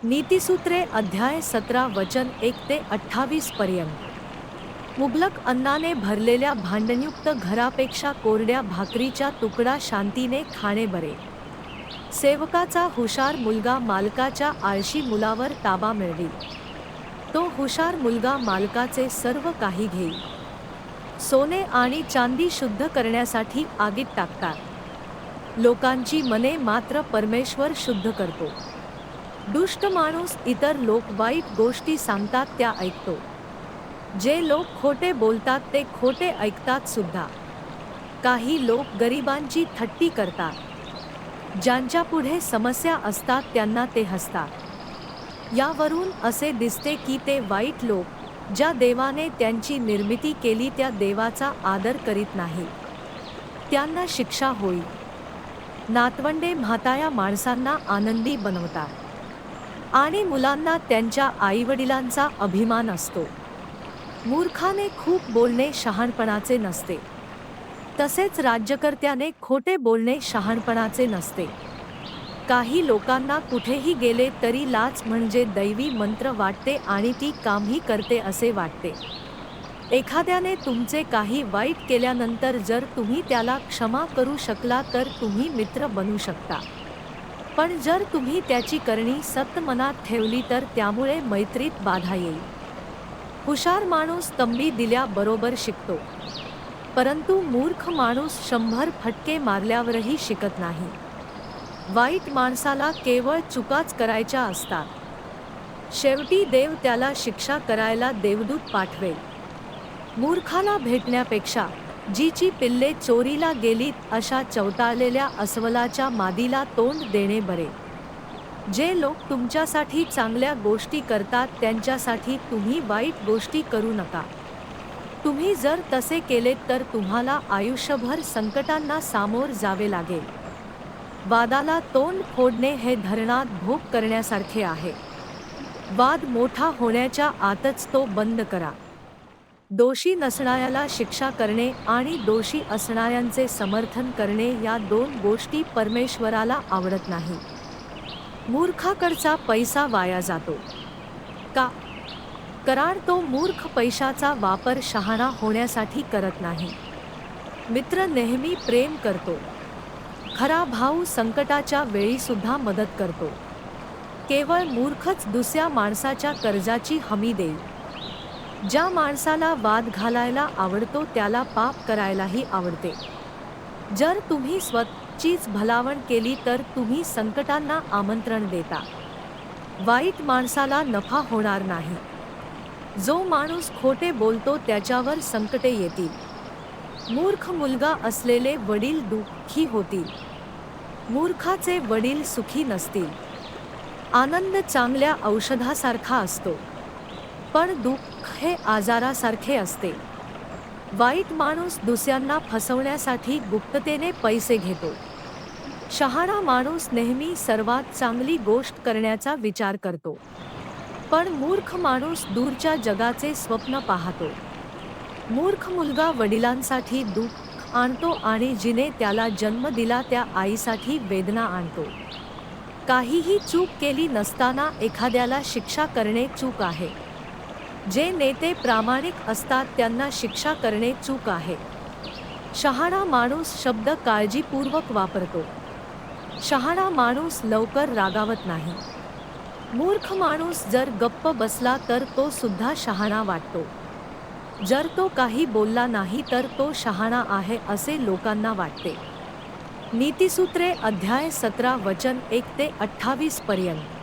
नीतिसूत्रे अध्याय 17 वचन 1 ते 28 पर्यंत। मुबलक अन्नाने भरलेल्या भांडणयुक्त घरापेक्षा कोरड्या भाकरीच्या तुकडा शांतीने खाणे बरे। सेवकाचा हुशार मुलगा मालकाच्या आळशी मुलावर ताबा मिळवी। तो हुशार मुलगा मालकाचे सर्व काही घेईल। सोने आणि चांदी शुद्ध करण्यासाठी आगीत टाकतात। लोकांची मने मात्र परमेश्वर शुद्ध करतो। दुष्ट माणूस इतर लोक वाईट गोष्टी सांगतात त्या ऐकतो। जे लोक खोटे बोलतात ते खोटे ऐकतात सुद्धा। काही लोक गरिबांची थट्टी करतात। ज्यांच्या पुढे समस्या असतात त्यांना ते हसतात। यावरून असे दिसते की ते वाईट लोक, ज्या देवाने त्यांची निर्मिती केली त्या देवाचा आदर करीत नाहीत। त्यांना शिक्षा होईल। नातवंडे म्हाताया माणसांना आनंदी बनवतात आणि मुलांना त्यांच्या आईवडिलांचा अभिमान असतो। मूर्खाने खूप बोलणे शहाणपणाचे नसते, तसेच राज्यकर्त्याने खोटे बोलणे शहाणपणाचे नसते। काही लोकांना कुठेही गेले तरी लाच म्हणजे दैवी मंत्र वाटते आणि ती कामही करते असे वाटते। एखाद्याने तुमचे काही वाईट केल्यानंतर जर तुम्ही त्याला क्षमा करू शकला तर तुम्ही मित्र बनू शकता। पण जर तुम्ही त्याची करणी सक्त मनात ठेवली तर त्यामुळे मैत्रीत बाधा येईल। हुशार माणूस तंबी दिल्याबरोबर शिकतो, परंतु मूर्ख माणूस 100 फटके मारल्यावरही शिकत नाही। वाईट माणसाला केवळ चुकाच करायच्या असतात। शेवटी देव त्याला शिक्षा करायला देवदूत पाठवेल। मूर्खाला भेटण्यापेक्षा जीची पिल्ले चोरीला गेलीत अशा चवताळलेल्या अस्वलाच्या मादीला तोंड देणे बरे। जे लोक तुमच्यासाठी चांगल्या गोष्टी करतात त्यांच्यासाठी तुम्ही वाईट गोष्टी करू नका। तुम्ही जर तसे केलेत तर तुम्हाला आयुष्यभर संकटांना सामोर जावे लागेल। वादाला तोंड फोडणे हे धरणात भोग करण्यासारखे आहे। वाद मोठा होण्याच्या आतच तो बंद करा। दोषी नसणाऱ्याला शिक्षा करणे आणि दोषी असणाऱ्यांचे समर्थन करणे या दोन गोष्टी परमेश्वराला आवडत नाही। मूर्खाकडचा पैसा वाया जातो का? कारण तो मूर्ख पैशाचा वापर शहाणा होण्यासाठी करत नाही। मित्र नेहमी प्रेम करतो। खरा भाऊ संकटाच्या वेळी सुद्धा मदत करतो। केवळ मूर्खच दुसऱ्या माणसाच्या कर्जाची हमी देईल। ज्या माणसाला वाद घालायला आवडतो त्याला पाप करायलाही आवडते। जर तुम्ही स्वतःचीच भलावण केली तर तुम्ही संकटांना आमंत्रण देता। वाईट माणसाला नफा होणार नाही। जो माणूस खोटे बोलतो त्याच्यावर संकटे येतील। मूर्ख मुलगा असलेले वडील दुःखी होतील। मूर्खाचे वडील सुखी नसतील। आनंद चांगल्या औषधासारखा असतो, पण दुःख हे आजारासारखे असते। वाईट माणूस दुसऱ्यांना फसवण्यासाठी गुप्ततेने पैसे घेतो। शहाणा माणूस नेहमी सर्वात चांगली गोष्ट करण्याचा विचार करतो, पण मूर्ख माणूस दूरच्या जगाचे स्वप्न पाहतो। मूर्ख मुलगा वडिलांसाठी दुःख आणतो आणि जिने त्याला जन्म दिला त्या आईसाठी वेदना आणतो। काहीही चूक केली नसताना एखाद्याला शिक्षा करणे चूक आहे। जे नेते प्रामाणिक असतात त्यांना शिक्षा करणे चूक आहे। शहाणा माणूस शब्द काळजीपूर्वक वापरतो। शहाणा माणूस लवकर रागावत नाही। मूर्ख माणूस जर गप्प बसला तर तो सुद्धा शहाणा वाटतो। जर तो काही बोलला नाही तर तो शहाणा आहे असे लोकांना वाटते। नीतिसूत्रे अध्याय 17 वचन 1 ते 28 पर्यंत।